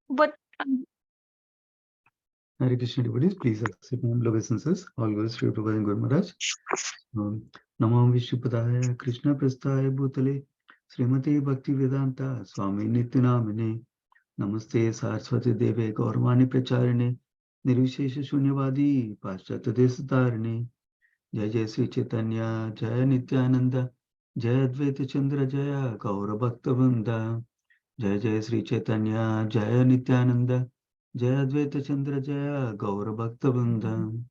But Hare Krishna, devotees, please accept my humble obeisances. All goes to Prabhupada and Guru Maharaj. Namam Vishnupadaya Krishna Prasthaya Bhutale Srimati Bhakti Vedanta Swami Nityanamine Namaste Saraswati Deve Gauravani Pracharine Nirvishesha Shunyavadi Paschata Desatarine Jai Jai Sri Chaitanya Jai Nityananda Jai Advaita Chandra Jaya Gaura Bhakta Vrinda Jai Jai Sri Chaitanya Jaya Nityananda Jai Advaita Chandra Jaya Gaura Bhakta Vrinda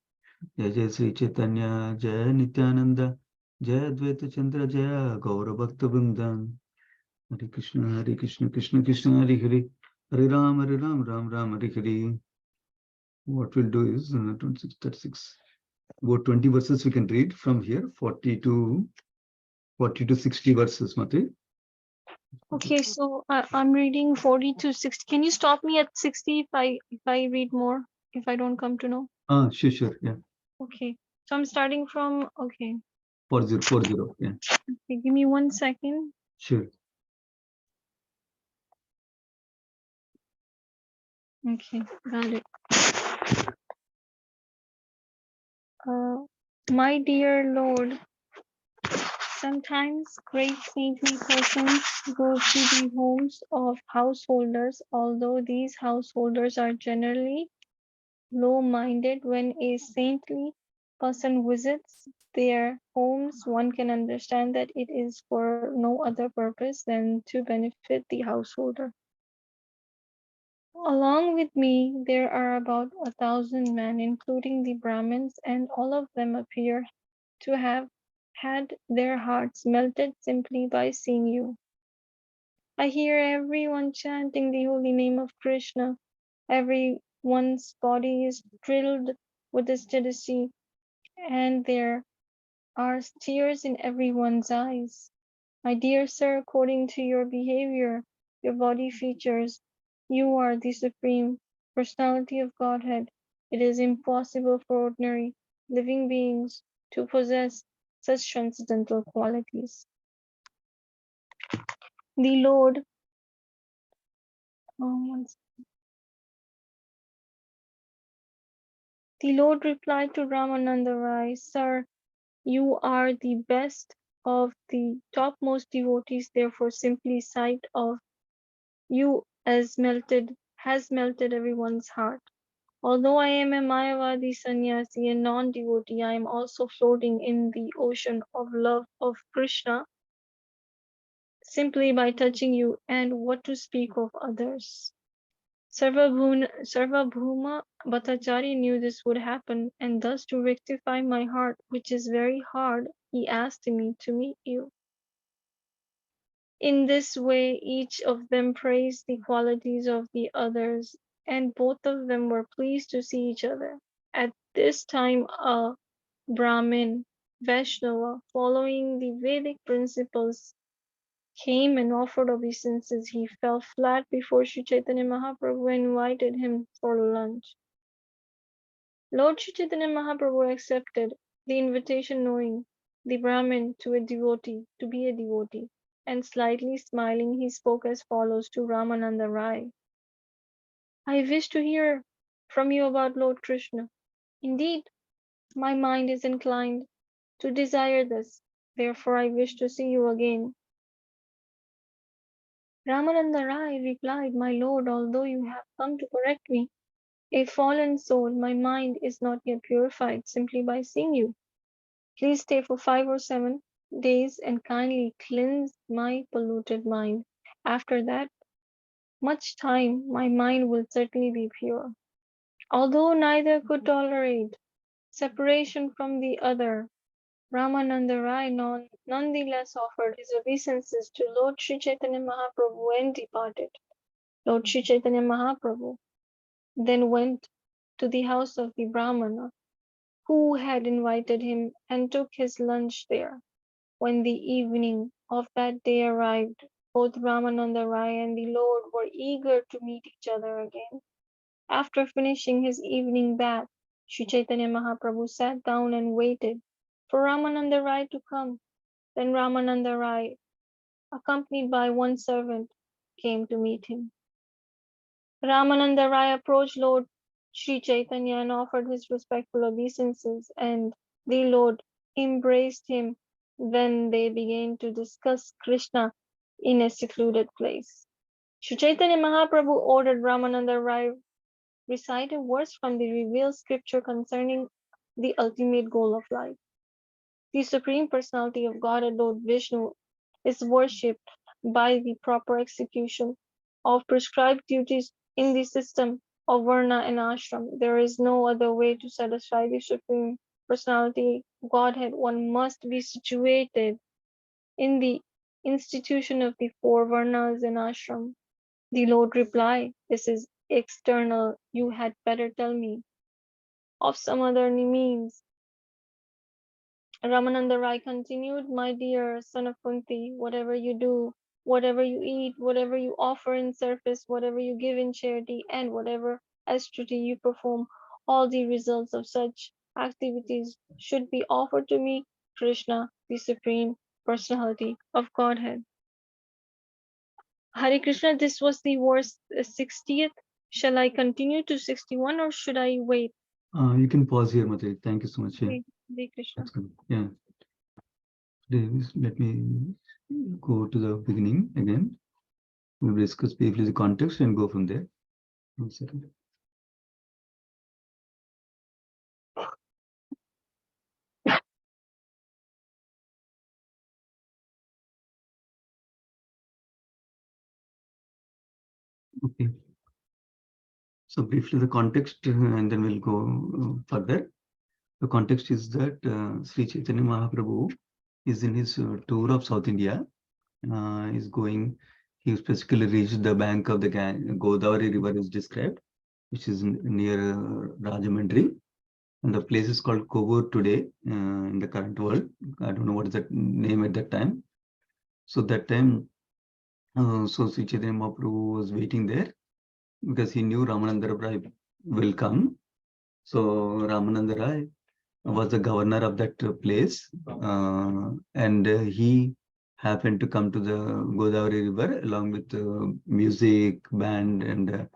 जय जय श्री चैतन्य जय नित्यानंद जय अद्वैत चंद्र जय गौर भक्त वृंद हरे Krishna Krishna Krishna Hare Hare Hare Ram Ram Ram Hare Hare. What we'll do is 26, 36, about 20 verses we can read from here, 40 to 60 verses, Mate. okay, so I'm reading 40 to 60. Can you stop me at 60 if I read more, if I don't come to know? Sure, sure, yeah. Okay, so I'm starting from, okay. 4040, yeah. Okay, give me 1 second. Sure. Okay, got it. My dear Lord, sometimes great saintly persons go to the homes of householders, although these householders are generally low-minded. When a saintly person visits their homes, one can understand that it is for no other purpose than to benefit the householder. Along with me, there are about 1,000 men, including the Brahmins, and all of them appear to have had their hearts melted simply by seeing you. I hear everyone chanting the holy name of Krishna. Everyone's body is thrilled with ecstasy, and there are tears in everyone's eyes. My dear sir, according to your behavior, your body features, you are the supreme personality of Godhead. It is impossible for ordinary living beings to possess such transcendental qualities. The Lord, oh, the Lord replied to Ramananda Rai, Sir, you are the best of the topmost devotees, therefore simply sight of you has melted everyone's heart. Although I am a Mayavadi sannyasi and non-devotee, I am also floating in the ocean of love of Krishna simply by touching you, and what to speak of others. Sarvabhuma Bhattacharya knew this would happen, and thus to rectify my heart, which is very hard, he asked me to meet you. In this way, each of them praised the qualities of the others, and both of them were pleased to see each other. At this time, a Brahmin, Vaishnava, following the Vedic principles, came and offered obeisances. He fell flat before Sri Chaitanya Mahaprabhu and invited him for lunch. Lord Sri Chaitanya Mahaprabhu accepted the invitation, knowing the Brahmin to be a devotee, and slightly smiling, he spoke as follows to Ramananda Rai. I wish to hear from you about Lord Krishna. Indeed, my mind is inclined to desire this. Therefore, I wish to see you again. Ramananda Rai replied, My lord, although you have come to correct me, a fallen soul, my mind is not yet purified simply by seeing you. Please stay for 5 or 7 days and kindly cleanse my polluted mind. After that much time, my mind will certainly be pure. Although neither could tolerate separation from the other, Ramananda Rai nonetheless offered his obeisances to Lord Sri Chaitanya Mahaprabhu and departed. Lord Sri Chaitanya Mahaprabhu then went to the house of the Brahmana who had invited him and took his lunch there. When the evening of that day arrived, both Ramananda Rai and the Lord were eager to meet each other again. After finishing his evening bath, Sri Chaitanya Mahaprabhu sat down and waited for Ramananda Rai to come. Then Ramananda Rai, accompanied by one servant, came to meet him. Ramananda Rai approached Lord Sri Chaitanya and offered his respectful obeisances, and the Lord embraced him when they began to discuss Krishna in a secluded place. Sri Chaitanya Mahaprabhu ordered Ramananda Rai recite a verse from the revealed scripture concerning the ultimate goal of life. The Supreme Personality of Godhead, Lord Vishnu, is worshipped by the proper execution of prescribed duties in the system of Varna and Ashram. There is no other way to satisfy the Supreme Personality Godhead. One must be situated in the institution of the four Varnas and Ashram. The Lord replied, "This is external. You had better tell me of some other means." Ramananda Rai continued, "My dear son of Kunti, whatever you do, whatever you eat, whatever you offer in service, whatever you give in charity, and whatever austerity you perform, all the results of such activities should be offered to me, Krishna, the Supreme Personality of Godhead." Hare Krishna, this was the verse 60th. Shall I continue to 61 or should I wait? You can pause here, Mate. Thank you so much. Yeah, Hare Krishna. that's good. Yeah. Let me go to the beginning again. We'll discuss briefly the context and go from there. 1 second. Okay. So briefly the context, and then we'll go further. The context is that Sri Chaitanya Mahaprabhu is in his tour of South India. He specifically reached the bank of the Godavari river is described, which is near Rajahmundry. And the place is called Kovur today in the current world. I don't know what is that name at that time. So that time, so Sri Chaitanya Mahaprabhu was waiting there because he knew Ramananda Rai will come. So Ramananda Rai was the governor of that place, and he happened to come to the Godavari river along with music, band, and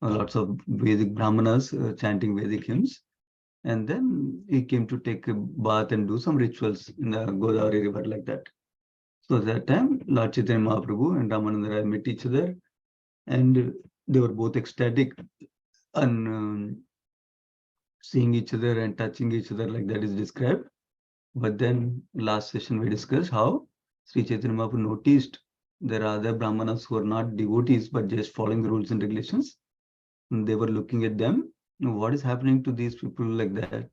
lots of Vedic Brahmanas chanting Vedic hymns. And then he came to take a bath and do some rituals in the Godavari river like that. So at that time, Lord Chaitanya Mahaprabhu and Ramananda Rai met each other, and they were both ecstatic and seeing each other and touching each other like that is described. But then last session we discussed how Sri Chaitanya Mahaprabhu noticed there are other Brahmanas who are not devotees but just following the rules and regulations. And they were looking at them. What is happening to these people like that?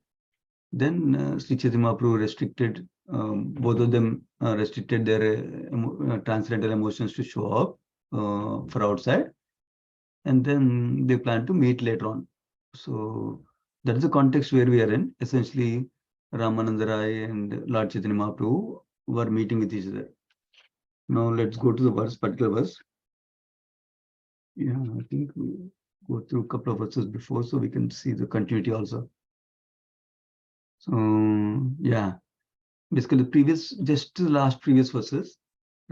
Then Sri Chaitanya Mahaprabhu restricted, both of them restricted their transcendental emotions to show up for outside. And then they plan to meet later on. So that is the context where we are in. Essentially, Ramananda Rai and Lord Chaitanya Mahaprabhu were meeting with each other. Now let's go to the verse, particular verse. Yeah, I think we go through a couple of verses before so we can see the continuity also. So yeah, basically just the last previous verses,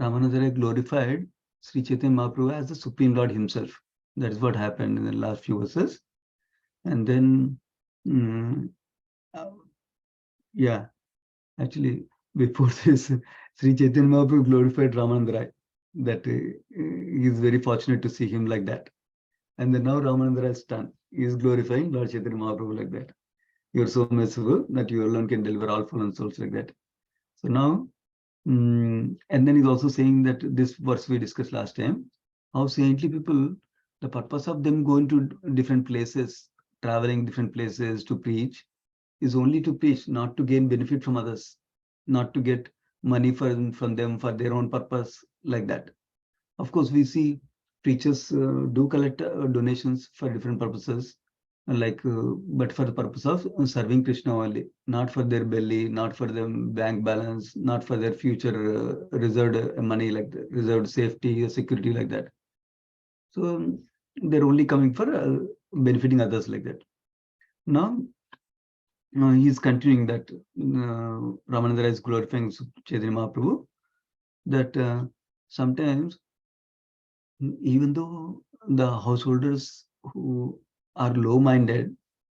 Ramananda Rai glorified Sri Chaitanya Mahaprabhu as the Supreme Lord himself. That is what happened in the last few verses. And then, yeah, actually, before this, Sri Chaitanya Mahaprabhu glorified Ramananda Rai, that he is very fortunate to see him like that. And then now Ramananda Rai is done. He is glorifying Lord Chaitanya Mahaprabhu like that. You are so merciful that you alone can deliver all fallen souls like that. So now, and then he's also saying that this verse we discussed last time, how saintly people, the purpose of them going to different places, traveling different places to preach, is only to preach, not to gain benefit from others, not to get money from them for their own purpose like that. Of course, we see preachers do collect donations for different purposes, but for the purpose of serving Krishna only, not for their belly, not for their bank balance, not for their future reserved money, like the reserved safety or security like that. So they're only coming for benefiting others like that. Now, he's continuing that Ramananda is glorifying Chaitanya Mahaprabhu, that sometimes, even though the householders who are low-minded,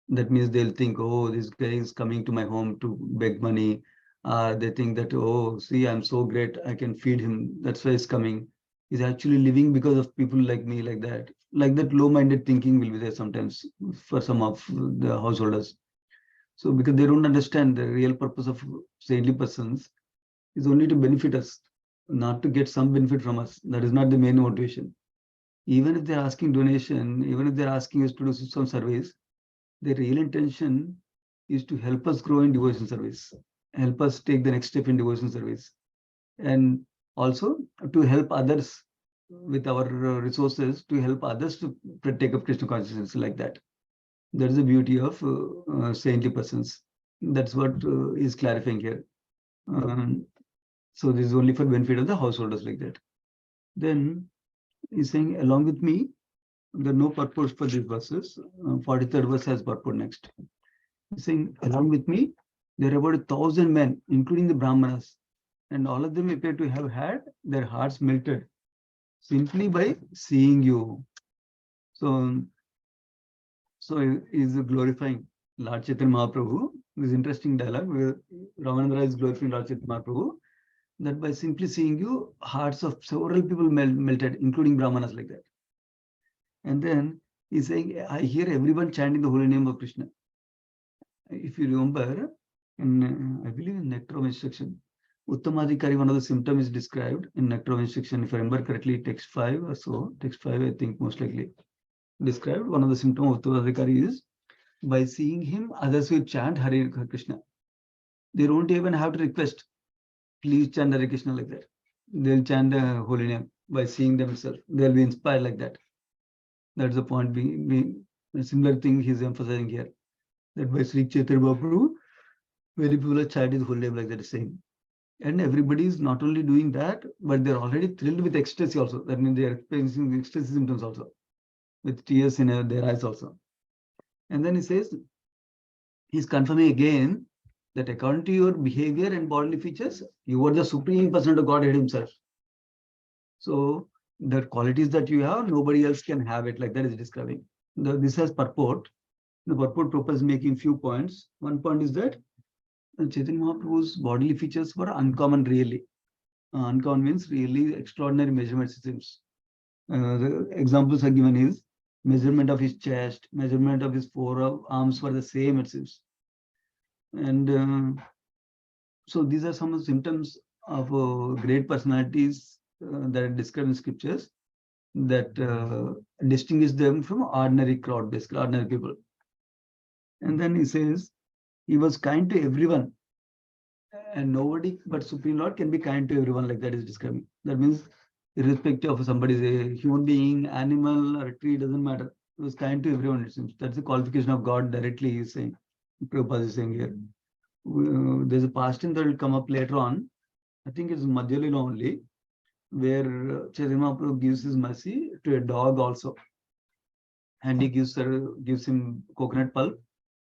that means they'll think, oh, this guy is coming to my home to beg money. They think that, oh, see, I'm so great, I can feed him. That's why he's coming. He's actually living because of people like me, like that. Like that low-minded thinking will be there sometimes for some of the householders. So because they don't understand the real purpose of saintly persons is only to benefit us, not to get some benefit from us. That is not the main motivation. Even if they're asking donation, even if they're asking us to do some service, the real intention is to help us grow in devotion service, help us take the next step in devotion service, and also to help others with our resources, to help others to take up Krishna consciousness, like that. That is the beauty of saintly persons. That's what is clarifying here. So this is only for benefit of the householders, like that. Then he's saying, along with me, there are no purpose for these verses. 43rd verse has purport next. He's saying, along with me, there are about 1,000 men, including the Brahmanas, and all of them appear to have had their hearts melted simply by seeing you. So is glorifying Lord Chaitanya Mahaprabhu. This interesting dialogue where Ramananda is glorifying Lord Chaitanya Mahaprabhu, that by simply seeing you, hearts of several people melted, including Brahmanas, like that. And then he's saying, I hear everyone chanting the holy name of Krishna. If you remember, in I believe in Nectar of Instruction, Uttamadhikari, one of the symptoms is described in Nectar of Instruction. If I remember correctly, text 5 or so, text 5, I think most likely described. One of the symptoms of Uttamadhikari is by seeing him, others will chant Hare Krishna. They don't even have to request, please chant Hare Krishna, like that. They'll chant the holy name by seeing themselves. They'll be inspired like that. That's the point. Being a similar thing he's emphasizing here. That by Sri Chaitanya Mahaprabhu, very people are chanting the holy name like that, same. And everybody is not only doing that, but they're already thrilled with ecstasy also. That means they're experiencing ecstasy symptoms also, with tears in their eyes also. And then he says, he's confirming again that according to your behavior and bodily features, you are the supreme person of Godhead himself. So the qualities that you have, nobody else can have it, like that is describing. This has purport. The purport Prabhupada is making few points. One point is that Chaitanya Mahaprabhu's bodily features were uncommon, really. Uncommon means really extraordinary measurement systems. The examples are given is measurement of his chest, measurement of his forearms were the same, it seems. And so these are some of the symptoms of great personalities that are described in scriptures that distinguish them from ordinary crowd, basically ordinary people. And then he says, he was kind to everyone, and nobody but Supreme Lord can be kind to everyone, like that is describing. That means irrespective of somebody is a human being, animal, or a tree, doesn't matter. He was kind to everyone, it seems. That's the qualification of God directly, he is saying. Prabhupada is saying here. There's a pastime that will come up later on. I think it's Madhya Lila only, where Chaitanya Mahaprabhu gives his mercy to a dog also. And he gives him coconut pulp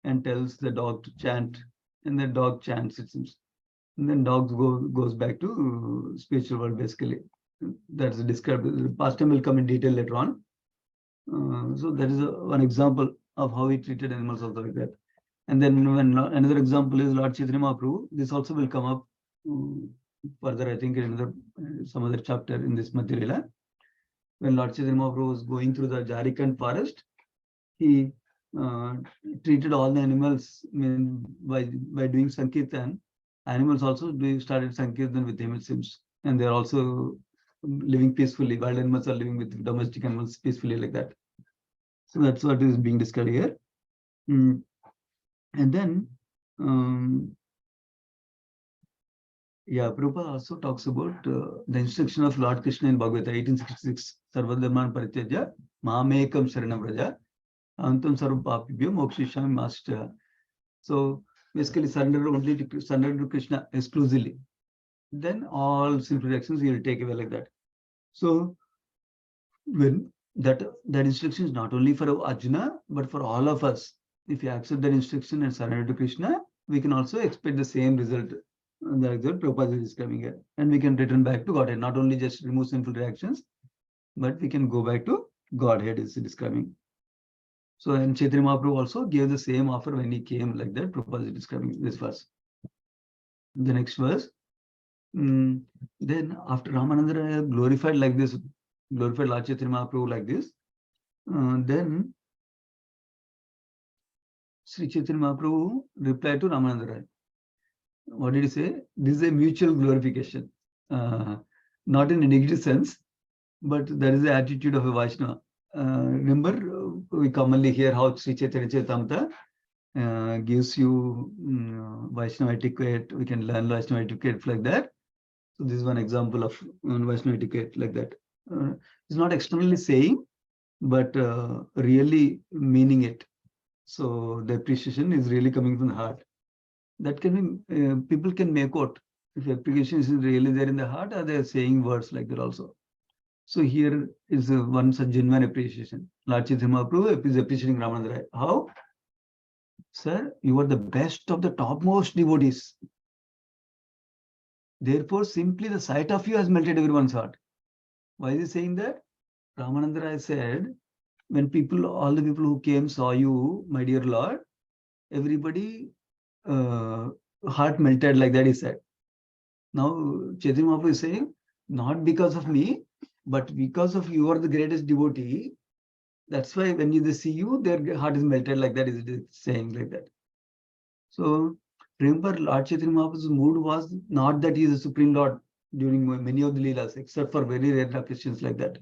and tells the dog to chant. And the dog chants, it seems. And then dogs goes back to spiritual world, basically. That's described. The pastime will come in detail later on. So that is one example of how he treated animals also, like that. And then when another example is Lord Chaitanya Mahaprabhu, this also will come up further, I think, in another some other chapter in this Madhya Lila. When Lord Chaitanya Mahaprabhu was going through the Jharkhand forest, he treated all the animals by doing Sankirtan. Animals also started Sankirtan with him, it seems. And they're also living peacefully. Wild animals are living with domestic animals peacefully, like that. So that's what is being described here. And then, Prabhupada also talks about the instruction of Lord Krishna in Bhagavad Gita 1866, Sarvadharman Parityaja, Mamekam Sharanam Raja, Antam Sarva Papibhyo Mokshisham Master. So basically surrender to Krishna exclusively. Then all sinful actions he will take away, like that. So when that instruction is not only for Arjuna, but for all of us. If you accept that instruction and surrender to Krishna, we can also expect the same result. That's what Prabhupada is describing here. And we can return back to Godhead, not only just remove sinful reactions, but we can go back to Godhead is describing. So, and Chaitanya Mahaprabhu also gave the same offer when he came, like that. Prabhupada is describing this verse. The next verse. Then after Ramananda glorified like this, glorified Lord Chaitanya Mahaprabhu like this, then Sri Chaitanya Mahaprabhu replied to Ramananda Rai. What did he say? This is a mutual glorification. Not in a negative sense, but that is the attitude of a Vaishnava. Remember, we commonly hear how Sri Chaitanya Charitamrita gives you Vaishnava etiquette. We can learn Vaishnava etiquette like that. So this is one example of Vaishnava etiquette like that. It's not externally saying, but really meaning it. So the appreciation is really coming from the heart. That can be, people can make out if appreciation is really there in the heart, or they are saying words like that also. So here is one such genuine appreciation. Lord Chaitanya Mahaprabhu is appreciating Ramananda Rai. How? Sir, you are the best of the topmost devotees. Therefore, simply the sight of you has melted everyone's heart. Why is he saying that? Ramananda Rai said, when people, all the people who came saw you, my dear Lord, everybody heart melted like that, he said. Now, Chaitanya Mahaprabhu is saying, not because of me, but because of you are the greatest devotee. That's why when they see you, their heart is melted like that, is saying like that. So remember, Lord Chaitanya Mahaprabhu's mood was not that he is a Supreme Lord during many of the Leelas, except for very rare occasions like that.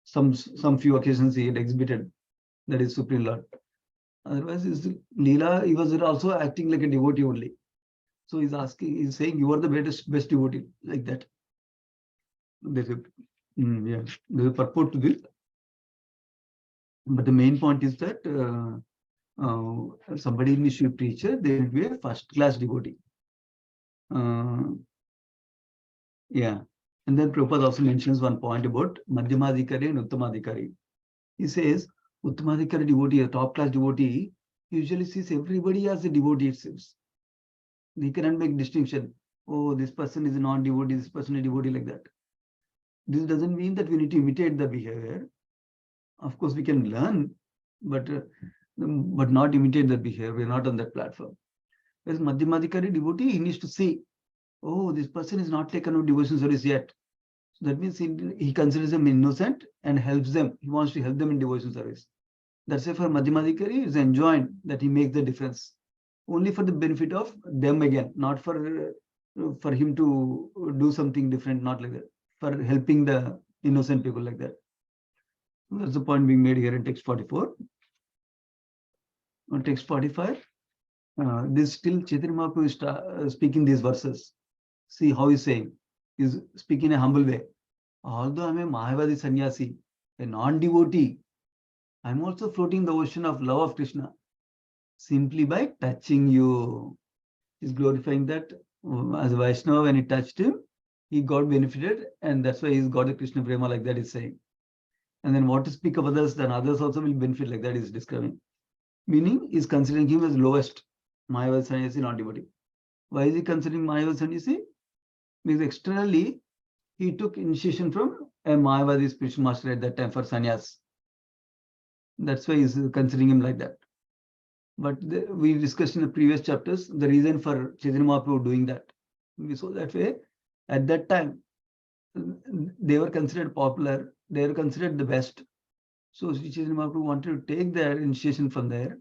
Some few occasions he had exhibited that is Supreme Lord. Otherwise, his Leela, he was also acting like a devotee only. So he's asking, he's saying, you are the best devotee, like that. There's a, there's a purport to this. But the main point is that somebody in the preacher, they will be a first-class devotee. Yeah. And then Prabhupada also mentions one point about Madhyamadhikari and Uttamadhikari. He says, Uttamadhikari devotee, a top-class devotee, usually sees everybody as a devotee itself. He cannot make distinction. Oh, this person is a non-devotee, this person is a devotee, like that. This doesn't mean that we need to imitate the behavior. Of course, we can learn, but not imitate the behavior. We're not on that platform. Whereas Madhyamadhikari devotee, he needs to see, oh, this person is not taken up devotion service yet. So that means he considers them innocent and helps them. He wants to help them in devotion service. That's why for Madhyamadhikari, it's enjoined that he makes the difference. Only for the benefit of them again, not for him to do something different, not like that. For helping the innocent people like that. That's the point being made here in text 44. On text 45, this still Chaitanya Mahaprabhu is speaking these verses. See how he's saying. He's speaking in a humble way. Although I'm a Mayavadi sannyasi, a non-devotee, I'm also floating the ocean of love of Krishna simply by touching you. He's glorifying that as a Vaishnava, when he touched him, he got benefited, and that's why he's got the Krishna Prema, like that is saying. And then what to speak of others, then others also will benefit, like that is describing. Meaning, he's considering him as lowest, Mayavadi sannyasi, non-devotee. Why is he considering Mayavadi sannyasi? Because externally, he took initiation from a Mayavadi spiritual master at that time for sannyas. That's why he's considering him like that. But we discussed in the previous chapters the reason for Chaitanya Mahaprabhu doing that. So that way, at that time, they were considered popular, they were considered the best. So Sri Chaitanya Mahaprabhu wanted to take their initiation from there.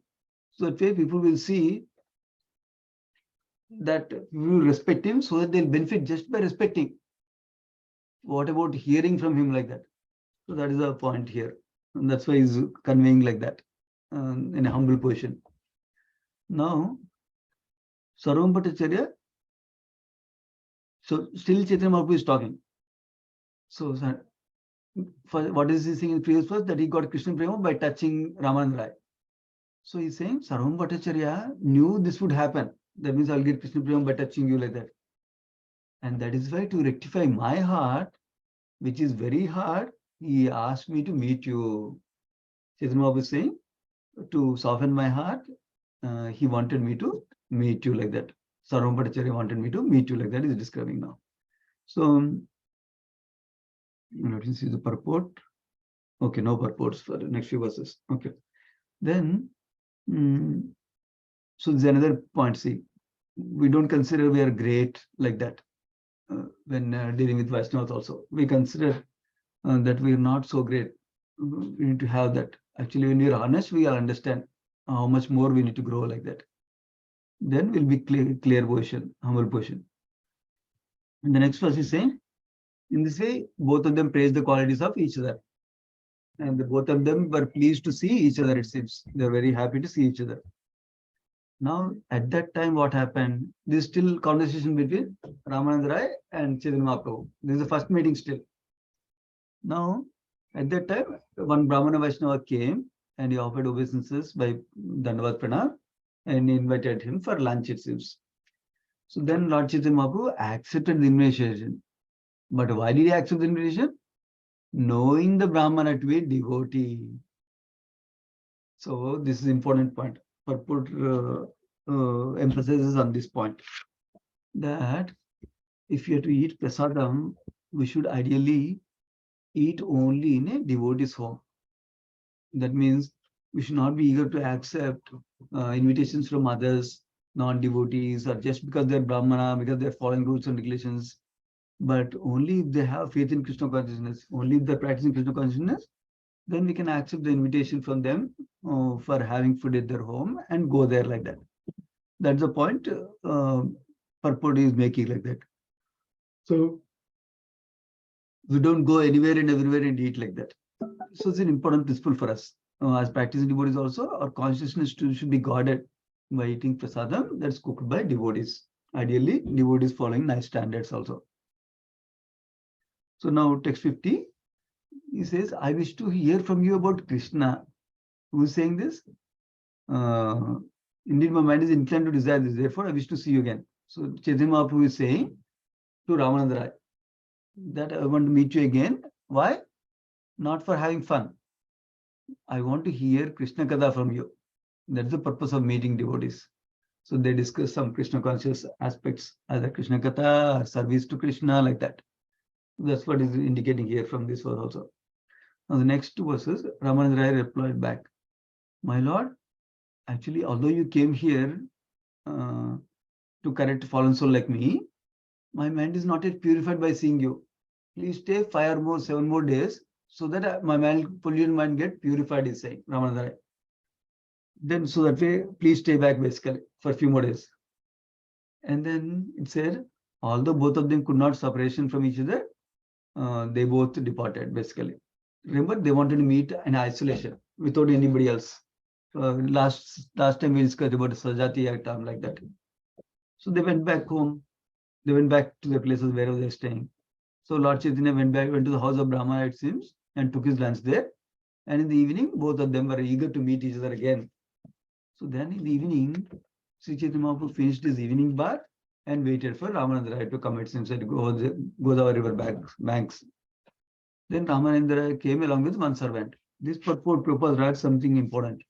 So that way people will see that we will respect him, so that they'll benefit just by respecting. What about hearing from him like that? So that is the point here. And that's why he's conveying like that in a humble position. Now, Sarvam Bhattacharya, so still Chaitanya Mahaprabhu is talking. So what is he saying in the previous verse? That he got Krishna Prema by touching Ramananda Rai. So he's saying Sarvam Bhattacharya knew this would happen. That means I'll get Krishna Prema by touching you like that. And that is why, to rectify my heart, which is very hard, he asked me to meet you. Chaitanya Mahaprabhu is saying, to soften my heart, he wanted me to meet you like that. Sarvam Bhattacharya wanted me to meet you like that, is describing now. So let me see the purport. Okay, no purports for the next few verses. Okay. Then, so there's another point. See, we don't consider we are great like that when dealing with Vaishnavas also. We consider that we are not so great. We need to have that. Actually, when we are honest, we will understand how much more we need to grow like that. Then we'll be clear position, humble position. And the next verse is saying, in this way, both of them praise the qualities of each other. And both of them were pleased to see each other, it seems. They're very happy to see each other. Now, at that time, what happened? There's still conversation between Ramananda Rai and Chaitanya Mahaprabhu. This is the first meeting still. Now, at that time, one Brahmana Vaishnava came and he offered obeisances by Dandavat Pranam and invited him for lunch, it seems. So then Lord Chaitanya Mahaprabhu accepted the invitation. But why did he accept the invitation? Knowing the Brahmana to be devotee. So this is important point. Purport emphasizes on this point that if you have to eat prasadam, we should ideally eat only in a devotee's home. That means we should not be eager to accept invitations from others, non-devotees, or just because they're Brahmana, because they're following rules and regulations. But only if they have faith in Krishna consciousness, only if they're practicing Krishna consciousness, then we can accept the invitation from them for having food at their home and go there like that. That's the point purport is making like that. So we don't go anywhere and everywhere and eat like that. So it's an important principle for us. As practicing devotees also, our consciousness should be guarded by eating prasadam that's cooked by devotees. Ideally, devotees following nice standards also. So now text 50, he says, I wish to hear from you about Krishna. Who is saying this? Indeed, my mind is inclined to desire this. Therefore, I wish to see you again. So Chaitanya Mahaprabhu is saying to Ramananda Rai that I want to meet you again. Why? Not for having fun. I want to hear Krishna Katha from you. That's the purpose of meeting devotees. So they discuss some Krishna conscious aspects, either Krishna Katha or service to Krishna, like that. That's what is indicating here from this verse also. Now the next two verses, Ramananda Rai replied back, my lord, actually, although you came here to correct a fallen soul like me, my mind is not yet purified by seeing you. Please stay 5 or more, 7 more days so that my mind, polluted mind get purified, is saying Ramananda Rai. Then so that way, please stay back basically for a few more days. And then it said, although both of them could not separation from each other, they both departed basically. Remember, they wanted to meet in isolation without anybody else. Last time we discussed about the Sajati term like that. So they went back home. They went back to their places wherever they're staying. So Lord Chaitanya went to the house of Brahma, it seems, and took his lunch there. And in the evening, both of them were eager to meet each other again. So then in the evening, Sri Chaitanya Mahaprabhu finished his evening bath and waited for Ramananda Rai to come, it seems, to Godavari river banks. Then Ramananda Rai came along with one servant. This purport writes something important.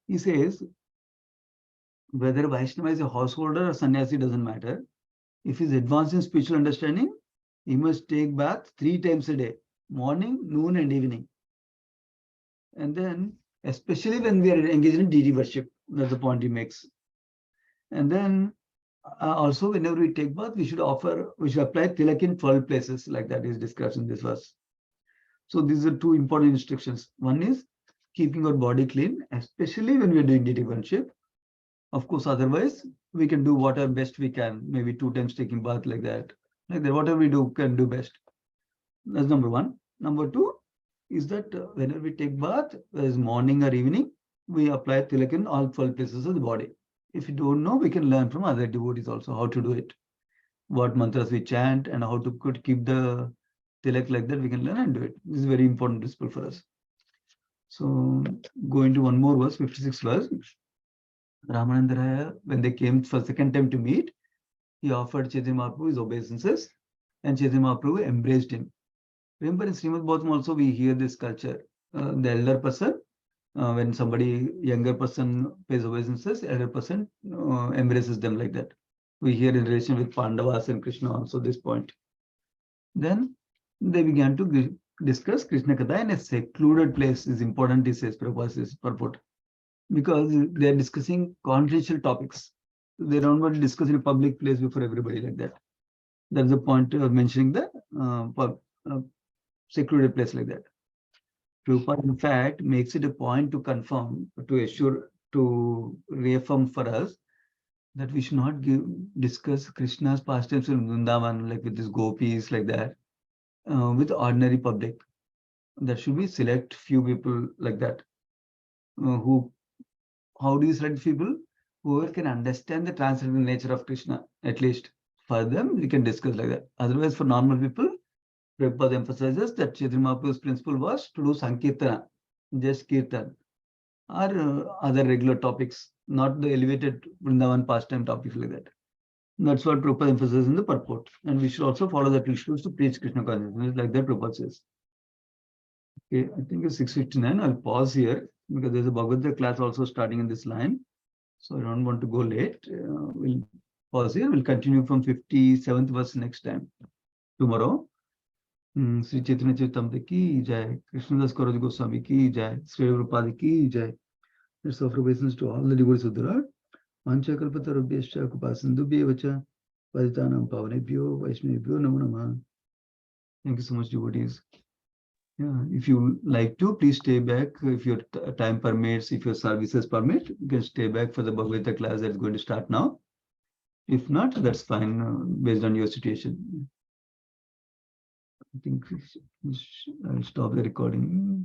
He says, whether Vaishnava is a householder or sannyasi doesn't matter. If he's advanced in spiritual understanding, he must take bath 3 times a day, morning, noon, and evening. And then, especially when we are engaged in deity worship, that's the point he makes. And then, also, whenever we take bath, we should apply tilak in 12 places, like that is discussed in this verse. So these are 2 important instructions. One is keeping our body clean, especially when we are doing deity worship. Of course, otherwise, we can do whatever best we can, maybe 2 times taking bath like that. Whatever we can do best. That's number 1. Number 2 is that whenever we take bath, whether it's morning or evening, we apply tilak in all 12 places of the body. If you don't know, we can learn from other devotees also how to do it. What mantras we chant and how to keep the tilak like that, we can learn and do it. This is a very important principle for us. So going to one more verse, 56th verse. Ramananda Rai, when they came for second time to meet, he offered Chaitanya Mahaprabhu his obeisances and Chaitanya Mahaprabhu embraced him. Remember in Srimad Bhagavatam also we hear this culture. The elder person, when somebody younger person pays obeisances, elder person embraces them like that. We hear in relation with Pandavas and Krishna also this point. Then they began to discuss Krishna Katha in a secluded place is important, he says, Prabhupada says, purport. Because they are discussing confidential topics. They don't want to discuss in a public place before everybody like that. That's the point of mentioning the secluded place like that. Prabhupada, in fact, makes it a point to confirm, to assure, to reaffirm for us that we should not discuss Krishna's pastimes in Vrindavan, like with these gopis, like that, with ordinary public. There should be select few people like that. Who, how do you select people? Whoever can understand the transcendental nature of Krishna, at least for them, we can discuss like that. Otherwise, for normal people, Prabhupada emphasizes that Chaitanya Mahaprabhu's principle was to do Sankirtana, just Kirtan, or other regular topics, not the elevated Vrindavan pastime topics like that. That's what Prabhupada emphasizes in the purport. And we should also follow that rituals to preach Krishna consciousness, like that Prabhupada says. Okay, I think it's 6:59. I'll pause here because there's a Bhagavad Gita class also starting in this line. So I don't want to go late. We'll pause here. We'll continue from 57th verse next time, tomorrow. Sri Chaitanya Charitamrita ki jai, Krishnadas Kaviraj Goswami ki jai, Sri Prabhupada ki jai. Let's offer obeisance to all the devotees of the Lord. Vancha kalpatarubhyascha kupasindubhyevacha paditanam pavanebhyo vaishnavebhyo namo namah. Thank you so much, devotees. Yeah, if you like to, please stay back. If your time permits, if your services permit, you can stay back for the Bhagavad Gita class that's going to start now. If not, that's fine, based on your situation. I think I'll stop the recording.